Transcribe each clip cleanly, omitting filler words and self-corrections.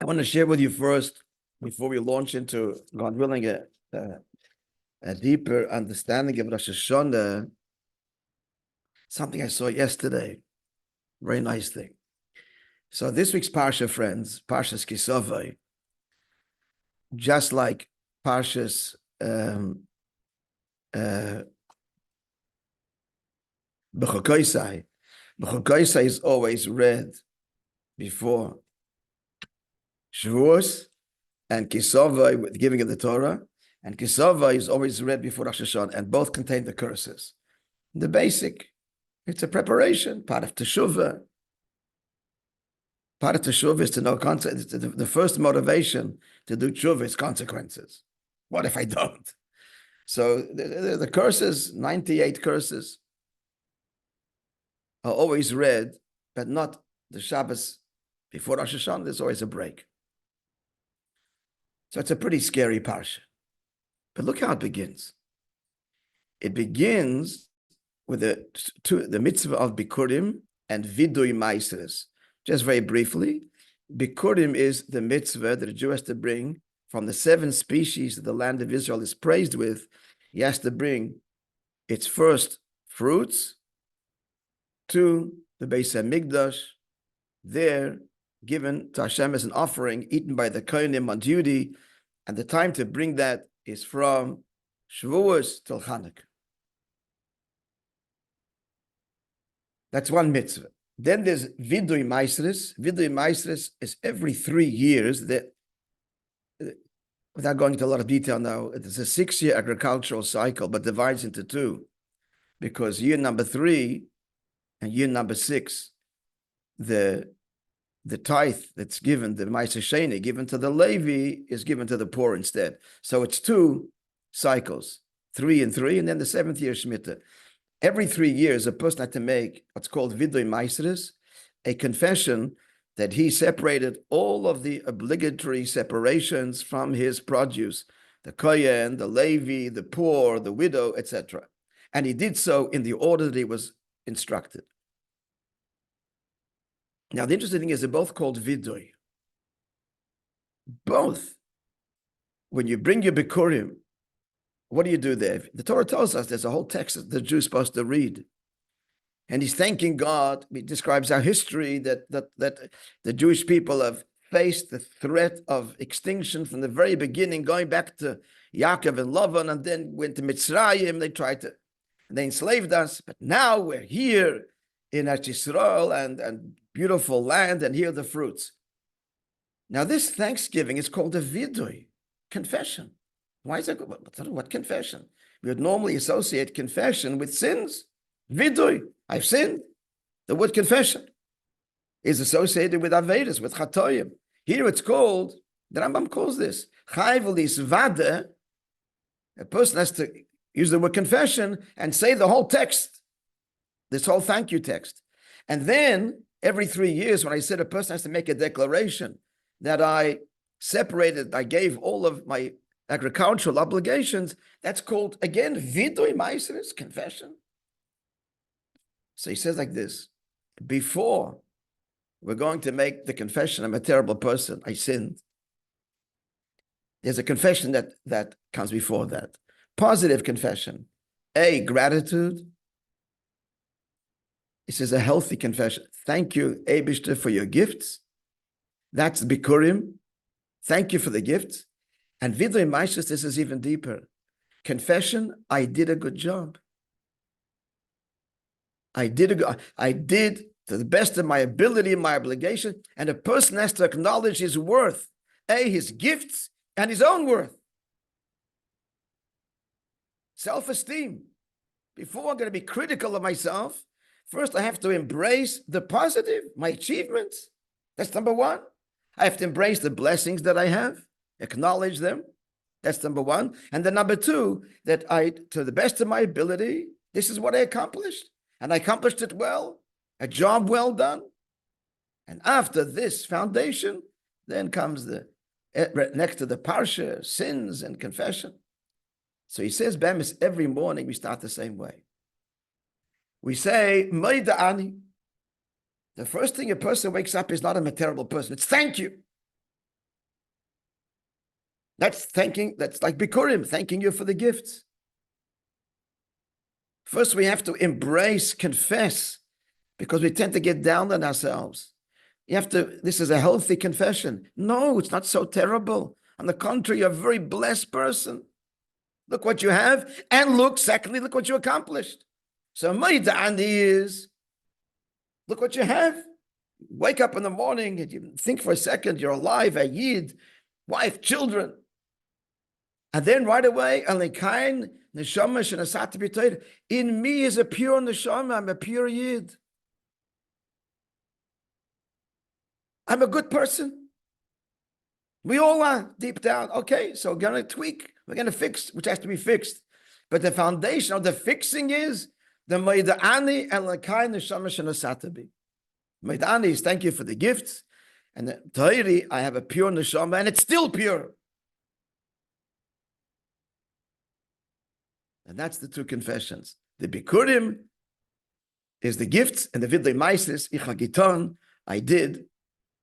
I want to share with you first, before we launch into, God willing, a deeper understanding of Rosh Hashanah, something I saw yesterday. Very nice thing. So this week's Parsha, friends, Parshas Kisavai, just like Parshas B'chokoisai. B'chokoisai is always read before Shavuos, and Kisavai with giving of the Torah, and Kisavai is always read before Rosh Hashanah, and both contain the curses. The basic, it's a preparation, part of Teshuvah. Part of Teshuvah is to know the first motivation to do Teshuvah is consequences. What if I don't? So the curses, 98 curses, are always read, but not the Shabbos before Rosh Hashanah. There's always a break. So it's a pretty scary parsha. But look how it begins. It begins with the mitzvah of Bikurim and Vidui Maisres. Just very briefly, Bikurim is the mitzvah that a Jew has to bring from the 7 species that the land of Israel is praised with. He has to bring its first fruits to the Beis HaMikdash, there given to Hashem as an offering, eaten by the Kohanim on duty, and the time to bring that is from Shavuos till Chanukah. That's one mitzvah. Then there's Vidui Maisres. Vidui Maisres is every 3 years. That, without going into a lot of detail now, it's a 6-year agricultural cycle, but divides into 2. Because year number 3 and year number 6, the tithe that's given, the Ma'aser Sheni, given to the Levi, is given to the poor instead. So it's 2 cycles, 3 and 3, and then the 7th year Shemitah. Every 3 years, a person had to make what's called Vidui Maisres, a confession that he separated all of the obligatory separations from his produce, the Kohen, the Levi, the poor, the widow, etc. And he did so in the order that he was instructed. Now, the interesting thing is they're both called Vidui. Both. When you bring your Bikurim, what do you do there? The Torah tells us there's a whole text that the Jew's supposed to read. And he's thanking God. He describes our history that the Jewish people have faced the threat of extinction from the very beginning, going back to Yaakov and Lavan, and then went to Mitzrayim. They enslaved us. But now we're here in Eretz Yisrael and beautiful land, and here are the fruits. Now, this Thanksgiving is called a vidui, confession. Why is that? What confession? We would normally associate confession with sins. Vidui, I've sinned. The word confession is associated with Avedas, with Chatoyim. Here it's called, the Rambam calls this, Chayvelis Vade. A person has to use the word confession and say the whole text, this whole thank you text. And then every 3 years, when I said a person has to make a declaration that I gave all of my agricultural obligations, that's called, again, Vidui Maisres, confession. So he says like this, before we're going to make the confession, I'm a terrible person, I sinned. There's a confession that comes before that. Positive confession. A, gratitude. He says a healthy confession. Thank you, Eibishter, for your gifts. That's Bikurim. Thank you for the gifts. And Vidui Maisres, this is even deeper. Confession, I did a good job. I did to the best of my ability and my obligation. And a person has to acknowledge his worth. A, his gifts and his own worth. Self-esteem. Before I'm going to be critical of myself, first I have to embrace the positive, my achievements. That's number 1. I have to embrace the blessings that I have, acknowledge them. That's number 1. And then number 2, that I, to the best of my ability, this is what I accomplished. And I accomplished it well, a job well done. And after this foundation, then comes next to the parsha, sins and confession. So he says, Bemis, every morning we start the same way. We say, Moida Ani. The first thing a person wakes up is not I'm a terrible person. It's thank you. That's like Bikurim, thanking you for the gifts. First, we have to embrace, confess, because we tend to get down on ourselves. This is a healthy confession. No, it's not so terrible. On the contrary, you're a very blessed person. Look what you have. And secondly, look what you accomplished. So, Maidani is, look what you have. Wake up in the morning and you think for a second, you're alive, a yid, wife, children. And then right away, in me is a pure neshama, I'm a pure yid. I'm a good person. We all are deep down. Okay, so we're going to tweak. We're going to fix, which has to be fixed. But the foundation of the fixing is the Maidani and Lakai Neshama Shanasatabi. Maidani is thank you for the gifts. And the Tahiri, I have a pure Neshama and it's still pure. And that's the two confessions. The Bikurim is the gifts, and the Vidlei Maisis, Ichagiton, I did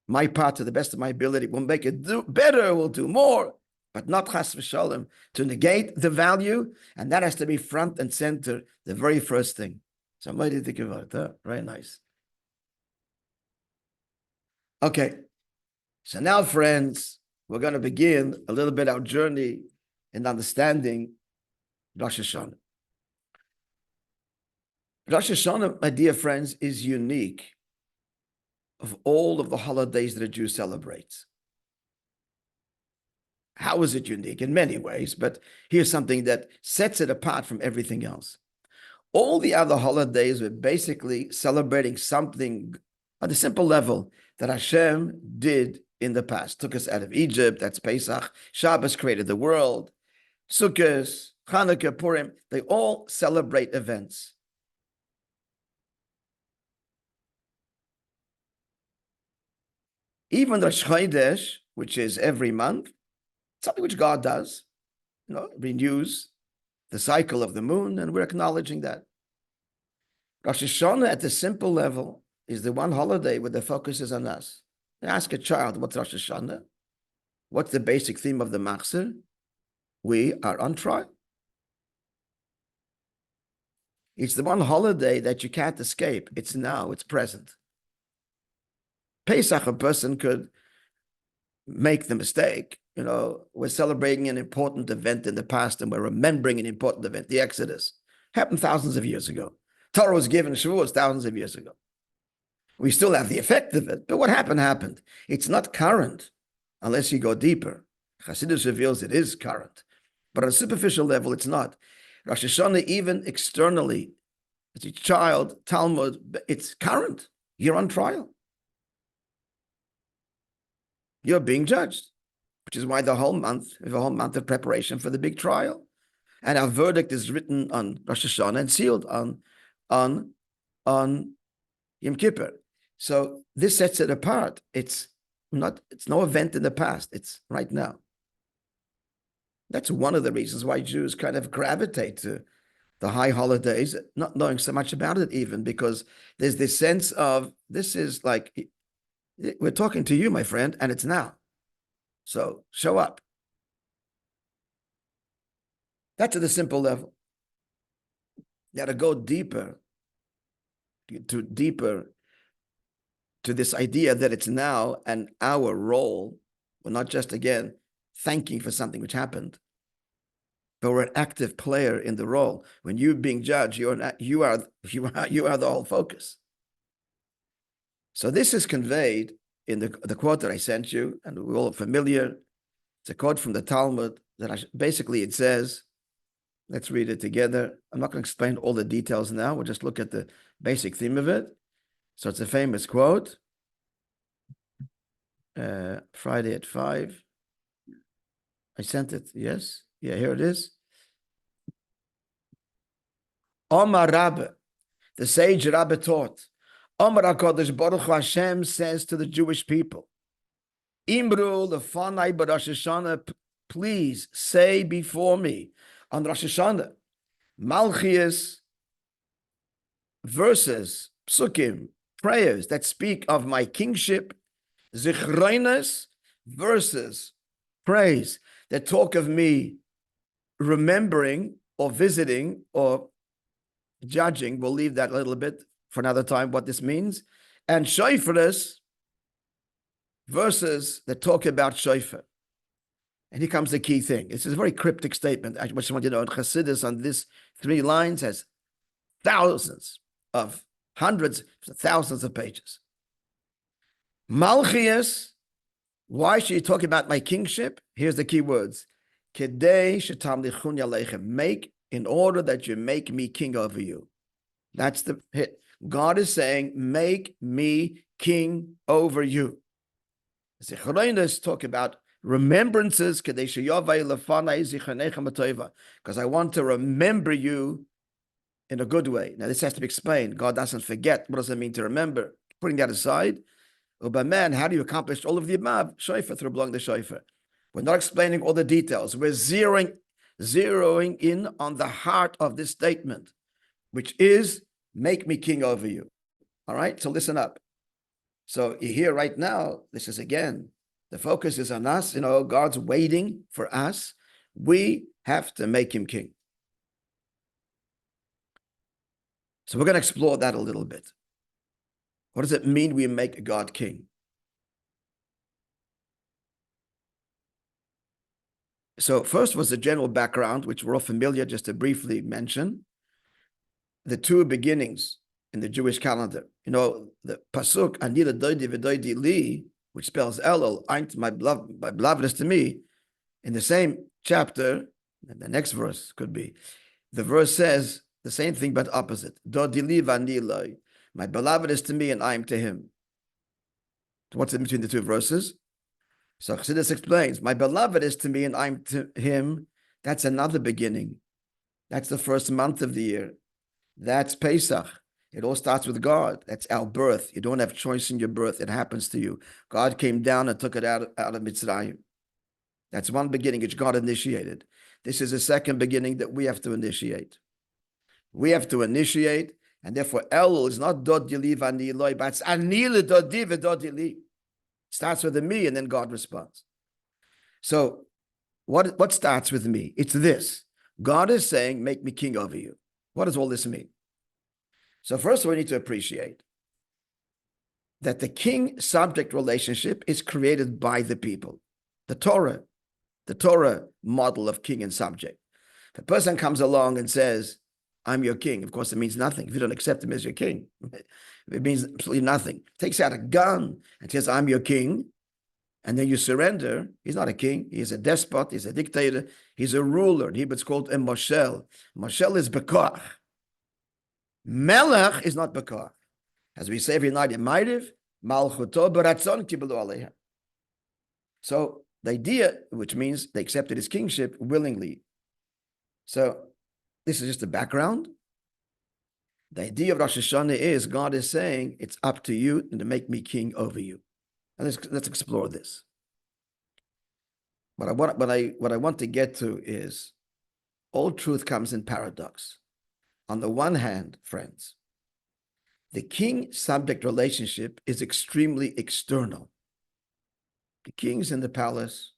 my part to the best of my ability. We'll make it do better, we'll do more, but not chas v'shalom, to negate the value, and that has to be front and center, the very first thing. Somebody think about it, huh? Very nice. Okay, so now, friends, we're going to begin a little bit our journey in understanding Rosh Hashana. Rosh Hashana, my dear friends, is unique of all of the holidays that a Jew celebrates. How is it unique? In many ways, but here's something that sets it apart from everything else. All the other holidays were basically celebrating something at a simple level that Hashem did in the past. Took us out of Egypt, that's Pesach. Shabbos created the world. Sukkot, Hanukkah, Purim, they all celebrate events. Even Rosh Chodesh, which is every month, something which God does, renews the cycle of the moon, and we're acknowledging that. Rosh Hashanah at the simple level is the one holiday where the focus is on us. You ask a child, what's Rosh Hashanah? What's the basic theme of the Machzor? We are on trial. It's the one holiday that you can't escape. It's now, it's present. Pesach, a person could make the mistake. We're celebrating an important event in the past and we're remembering an important event, the Exodus. Happened thousands of years ago. Torah was given, Shavuos thousands of years ago. We still have the effect of it, but what happened. It's not current unless you go deeper. Chassidus reveals it is current, but on a superficial level, it's not. Rosh Hashanah, even externally, as a child, Talmud, it's current. You're on trial. You're being judged, which is why we have a whole month of preparation for the big trial. And our verdict is written on Rosh Hashanah and sealed on Yom Kippur. So this sets it apart. It's no event in the past. It's right now. That's one of the reasons why Jews kind of gravitate to the high holidays, not knowing so much about it even, because there's this sense of, this is like, we're talking to you, my friend, and it's now. So show up. That's at a simple level. You got to go deeper to this idea that it's now, and our role, we're not just, again, thanking for something which happened, but we're an active player in the role. When you're being judged, you are the whole focus. So this is conveyed in the quote that I sent you, and we're all familiar. It's a quote from the Talmud that basically it says, let's read it together. I'm not going to explain all the details now. We'll just look at the basic theme of it. So it's a famous quote. Friday at 5. I sent it, yes? Yeah, here it is. Omar Rabbi, the sage Rabbi taught, Omar HaKadosh Baruch Hu, Hashem says to the Jewish people, Imru lefanai b'Rosh Hashanah, please say before me on Rosh Hashanah, Malchias, verses, psukim, prayers that speak of my kingship, zichronos, verses, praise that talk of me remembering or visiting or judging. We'll leave that a little bit for another time, what this means. And shofars, verses that talk about shofar. And here comes the key thing. This is a very cryptic statement. I just want you to know, Chassidus on these 3 lines has thousands of, hundreds, thousands of pages. Malchias, why should you talk about my kingship? Here's the key words. Kedei shetamlichun yaleichem. Make, in order that you make me king over you. That's the hit. God is saying, make me king over you. Zichronos talk about remembrances, because I want to remember you in a good way. Now, this has to be explained. God doesn't forget. What does it mean to remember? Putting that aside, but man, how do you accomplish all of the above? Shofar, through blowing the shofar. We're not explaining all the details. We're zeroing in on the heart of this statement, which is, make me king over you. All right, so listen up. So you hear right now, this is again, the focus is on us. God's waiting for us. We have to make him king. So we're going to explore that a little bit. What does it mean we make God king? So first was the general background, which we're all familiar, just to briefly mention. The 2 beginnings in the Jewish calendar. The pasuk, Ani l'doidi v'doidi li, which spells Elul, Eint, my beloved is to me, in the same chapter, and the next verse could be, the verse says the same thing but opposite. Dodi li v'ani loi. My beloved is to me and I am to him. So what's in between the 2 verses? So Chassidus explains, my beloved is to me and I'm to him. That's another beginning. That's the first month of the year. That's Pesach. It all starts with God. That's our birth. You don't have choice in your birth. It happens to you. God came down and took it out of Mitzrayim. That's one beginning which God initiated. This is a second beginning that we have to initiate. We have to initiate, and therefore Elul is not Dod Yili V'ani Loi, but it's Ani L'Dodi V'Dod Yili. Starts with the me, and then God responds. So what starts with me? It's this. God is saying, make me king over you. What does all this mean? So first, we need to appreciate that the king-subject relationship is created by the people. The Torah model of king and subject. If a person comes along and says, I'm your king, of course, it means nothing. If you don't accept him as your king, it means absolutely nothing. Takes out a gun and says, I'm your king, and then you surrender. He's not a king. He's a despot. He's a dictator. He's a ruler. In Hebrew, it's called a moshel. Moshel is bekach. Melech is not bekach. As we say every night in Ma'ariv, malchuto beratzon kibelu aleha. So the idea, which means they accepted his kingship willingly. So this is just the background. The idea of Rosh Hashana is God is saying, it's up to you to make me king over you. And let's explore this. What I want to get to is, all truth comes in paradox. On the one hand, friends, the king-subject relationship is extremely external. The king's in the palace.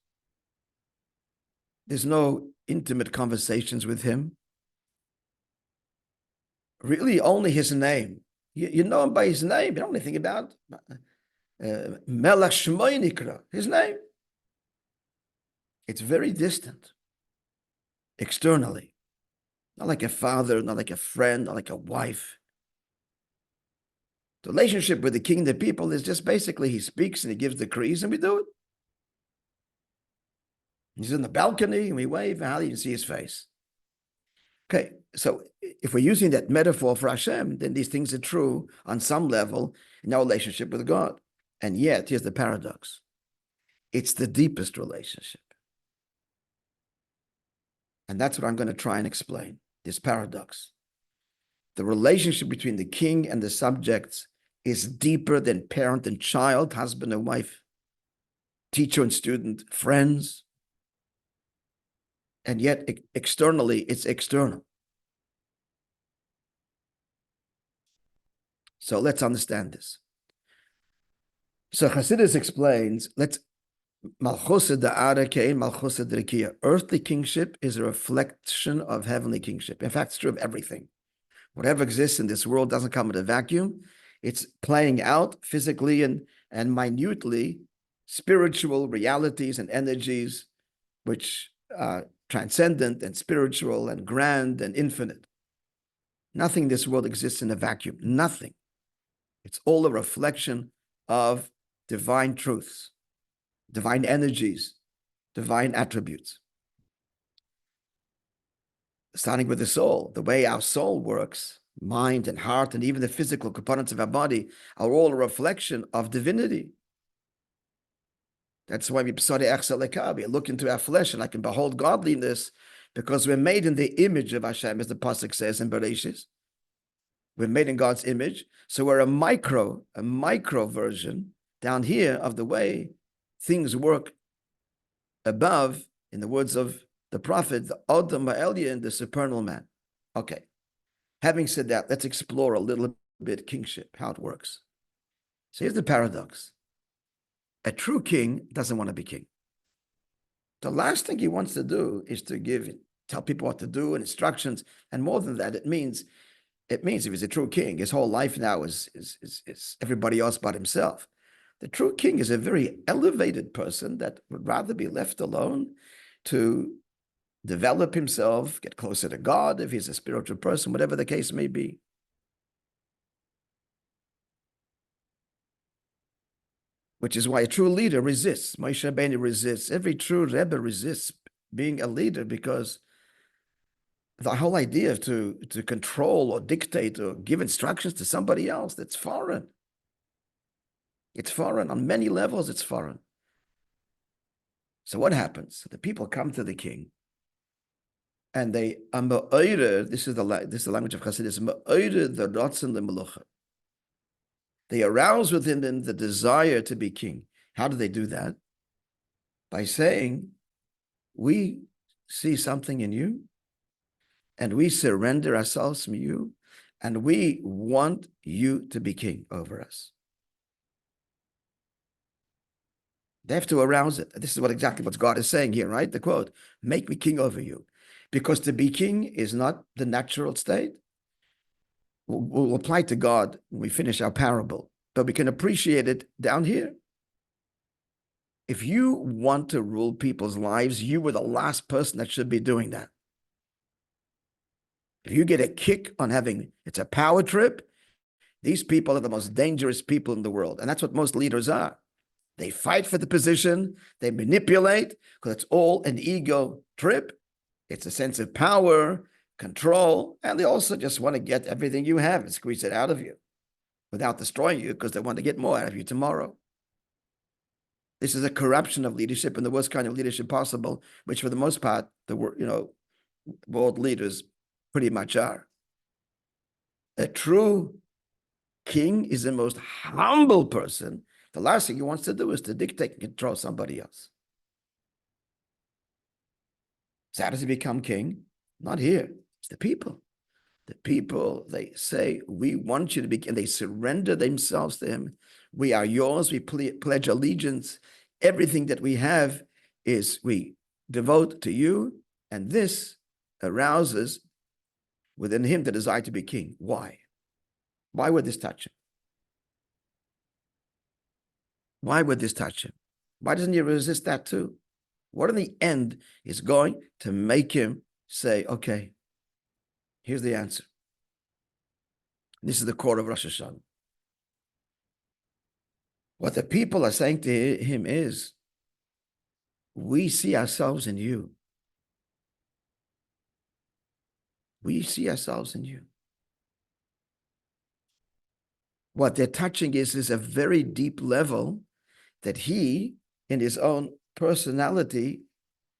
There's no intimate conversations with him. Really, only his name. You know him by his name. You don't know anything about Melech Shmoy Nikra, his name. It's very distant, externally. Not like a father, not like a friend, not like a wife. The relationship with the king and the people is just basically he speaks and he gives decrees and we do it. He's in the balcony and we wave and how do you see his face? Okay, so if we're using that metaphor for Hashem, then these things are true on some level in our relationship with God. And yet, here's the paradox. It's the deepest relationship. And that's what I'm going to try and explain, this paradox. The relationship between the king and the subjects is deeper than parent and child, husband and wife, teacher and student, friends. And yet, externally, it's external. So let's understand this. So Chassidus explains, let's Earthly kingship is a reflection of heavenly kingship. In fact, it's true of everything. Whatever exists in this world doesn't come in a vacuum. It's playing out physically and minutely spiritual realities and energies, which are transcendent and spiritual and grand and infinite. Nothing in this world exists in a vacuum. Nothing. It's all a reflection of divine truths, divine energies, divine attributes. Starting with the soul, the way our soul works, mind and heart, and even the physical components of our body are all a reflection of divinity. That's why we look into our flesh and I can behold godliness, because we're made in the image of Hashem, as the pasuk says in Bereshis. We're made in God's image, so we're a micro version down here of the way things work above, in the words of the prophet, the Odom Ha'elyon, the supernal man. Okay. Having said that, let's explore a little bit kingship, how it works. So here's the paradox. A true king doesn't want to be king. The last thing he wants to do is to tell people what to do and instructions. And more than that, it means if he's a true king, his whole life now is everybody else but himself. The true king is a very elevated person that would rather be left alone to develop himself, get closer to God, if he's a spiritual person, whatever the case may be. Which is why a true leader resists. Moishe Rabbeinu resists. Every true Rebbe resists being a leader, because the whole idea of to control or dictate or give instructions to somebody else, that's foreign. It's foreign. On many levels, it's foreign. So what happens? The people come to the king, and they this is the language of Chassidus, the rotzen lemelucha. They arouse within them the desire to be king. How do they do that? By saying, we see something in you, and we surrender ourselves to you, and we want you to be king over us. They have to arouse it. This is exactly what God is saying here, right? The quote, make me king over you. Because to be king is not the natural state. We'll apply to God when we finish our parable, but we can appreciate it down here. If you want to rule people's lives, you were the last person that should be doing that. If you get a kick on it's a power trip, these people are the most dangerous people in the world. And that's what most leaders are. They fight for the position, they manipulate, because it's all an ego trip. It's a sense of power, control, and they also just want to get everything you have and squeeze it out of you without destroying you, because they want to get more out of you tomorrow. This is a corruption of leadership, and the worst kind of leadership possible, which for the most part, world leaders pretty much are. A true king is the most humble person. The last thing he wants to do is to dictate and control somebody else. So how does he become king? Not here. It's the people. The people, they say, we want you to be king. They surrender themselves to him. We are yours. We pledge allegiance. Everything that we have is we devote to you. And this arouses within him the desire to be king. Why? Why would this touch him? Why would this touch him? Why doesn't he resist that too? What in the end is going to make him say, okay, here's the answer. This is the core of Rosh Hashana. What the people are saying to him is, we see ourselves in you. We see ourselves in you. What they're touching is a very deep level that he, in his own personality,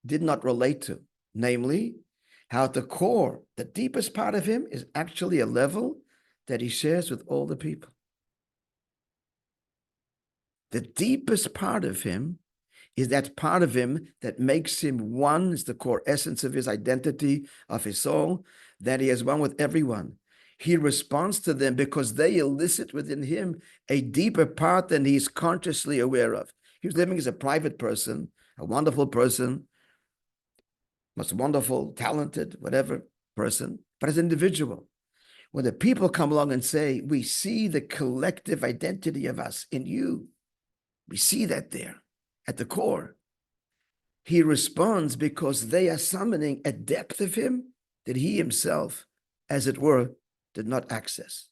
did not relate to. Namely, how at the core, the deepest part of him is actually a level that he shares with all the people. The deepest part of him is that part of him that makes him one, is the core essence of his identity, of his soul, that he is one with everyone. He responds to them because they elicit within him a deeper part than he's consciously aware of. He was living as a private person, a wonderful person, most wonderful, talented, whatever person, but as an individual. When the people come along and say, we see the collective identity of us in you, we see that there at the core. He responds because they are summoning a depth of him that he himself, as it were, did not access.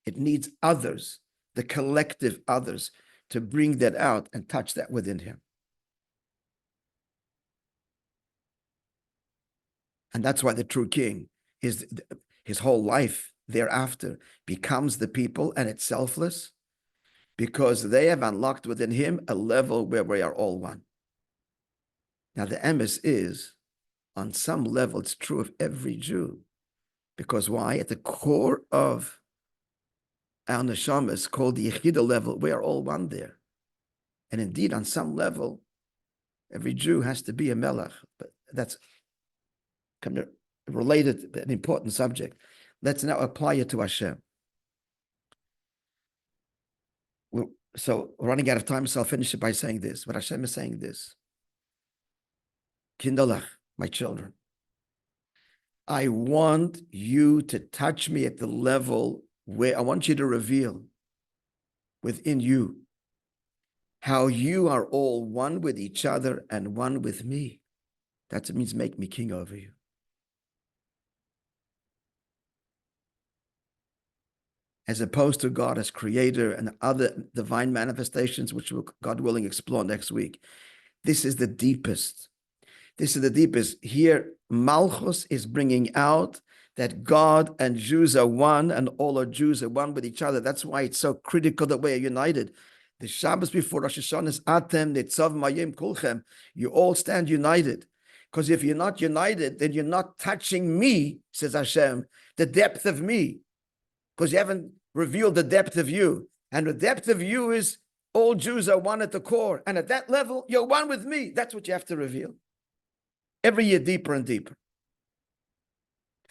It needs others, the collective others, to bring that out and touch that within him. And that's why the true king is his whole life thereafter becomes the people, and it's selfless because they have unlocked within him a level where we are all one. Now, the emes is, on some level, it's true of every Jew. Because why? At the core of our neshamas, called the Yechida level, we are all one there. And indeed, on some level, every Jew has to be a melech. But that's kind of related, an important subject. Let's now apply it to Hashem. So we're running out of time, so I'll finish it by saying this. But Hashem is saying this. Kindalach, my children, I want you to touch me at the level where I want you to reveal within you how you are all one with each other and one with me. That means make me king over you. As opposed to God as creator and other divine manifestations, which we'll, God willing, explore next week. This is the deepest. This is the deepest. Here, Malchus is bringing out that God and Jews are one, and all our Jews are one with each other. That's why it's so critical that we are united. The Shabbos before Rosh Hashanah is Atem Nitzav Mayim Kulchem. You all stand united. Because if you're not united, then you're not touching me, says Hashem, the depth of me. Because you haven't revealed the depth of you. And the depth of you is all Jews are one at the core. And at that level, you're one with me. That's what you have to reveal. Every year, deeper and deeper.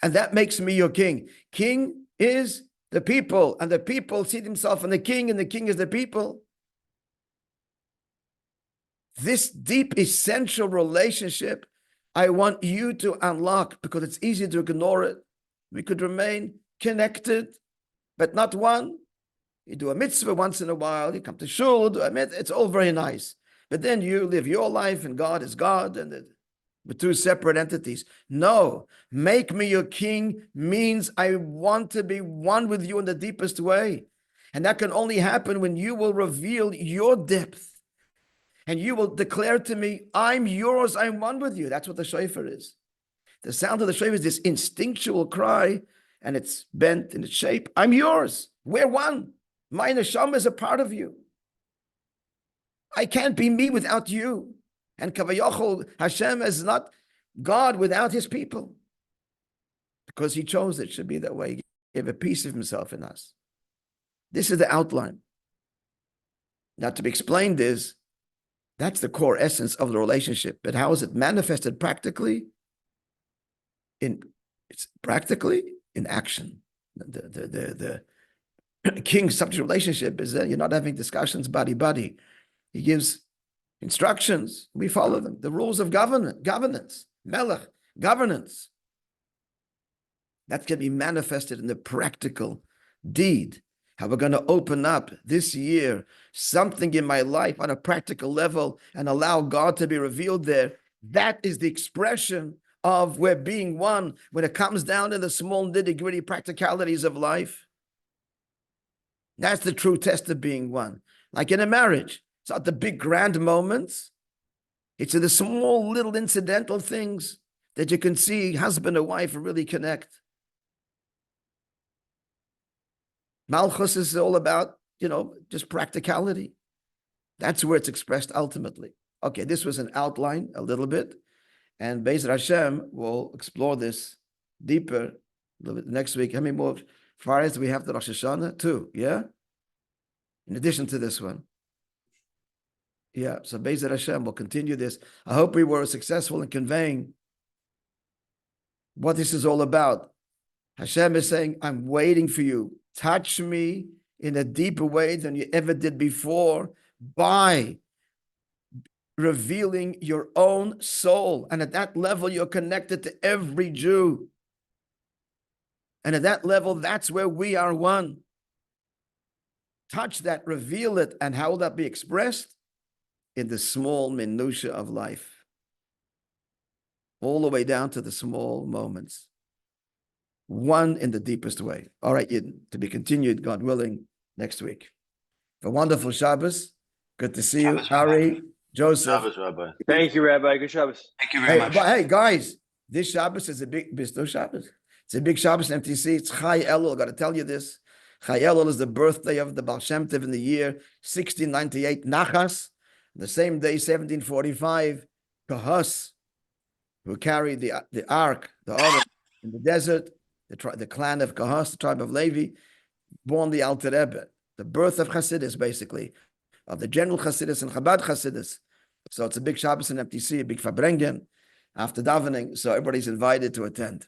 And that makes me your king. King is the people, and the people see themselves in the king, and the king is the people. This deep, essential relationship, I want you to unlock, because it's easy to ignore it. We could remain connected, but not one. You do a mitzvah once in a while, you come to shul, do a mitzvah, it's all very nice. But then you live your life, and God is God, and we're two separate entities. No, make me your king means I want to be one with you in the deepest way. And that can only happen when you will reveal your depth. And you will declare to me, I'm yours, I'm one with you. That's what the shofar is. The sound of the shofar is this instinctual cry, and it's bent in its shape. I'm yours. We're one. My neshama is a part of you. I can't be me without you. And Kavayachol, Hashem is not God without his people. Because he chose it should be that way. He gave a piece of himself in us. This is the outline. Now, to be explained is, that's the core essence of the relationship. But how is it manifested practically? It's practically in action. The king-subject relationship is that you're not having discussions buddy-buddy. He gives instructions. We follow them. The rules of governance, melech, governance. That can be manifested in the practical deed. How we're going to open up this year something in my life on a practical level and allow God to be revealed there. That is the expression of we're being one when it comes down to the small nitty-gritty practicalities of life. That's the true test of being one. Like in a marriage, it's not the big grand moments. It's in the small little incidental things that you can see husband and wife really connect. Malchus is all about, just practicality. That's where it's expressed ultimately. Okay, this was an outline a little bit. And Be'ez Hashem will explore this deeper a little bit next week. How many more Fridays do we have to Rosh Hashana? 2, yeah? In addition to this one. Yeah, so Be'ez Hashem will continue this. I hope we were successful in conveying what this is all about. Hashem is saying, I'm waiting for you. Touch me in a deeper way than you ever did before by revealing your own soul. And at that level, you're connected to every Jew. And at that level, that's where we are one. Touch that, reveal it. And how will that be expressed? In the small minutiae of life. All the way down to the small moments. One in the deepest way. All right, Yidden, to be continued, God willing, next week. A wonderful Shabbos. Good to see Shabbos, you, Ari, Rabbi. Joseph. Shabbos, Rabbi. Thank you, Rabbi. Good Shabbos. Thank you very much. But hey, guys, this Shabbos is a big Bisto Shabbos. It's a big Shabbos in MTC. It's Chai Elul. I got to tell you this. Chai Elul is the birthday of the Baal Shem Tov in the year 1698. Nachas. The same day, 1745, Kahas, who carried the ark, the Ark in the desert, the clan of Kahas, the tribe of Levi, born the Alter Rebbe, the birth of Hasidus, basically, of the general Hasidus and Chabad Hasidus. So it's a big Shabbos in MTC, a big Fabrengen after davening. So everybody's invited to attend.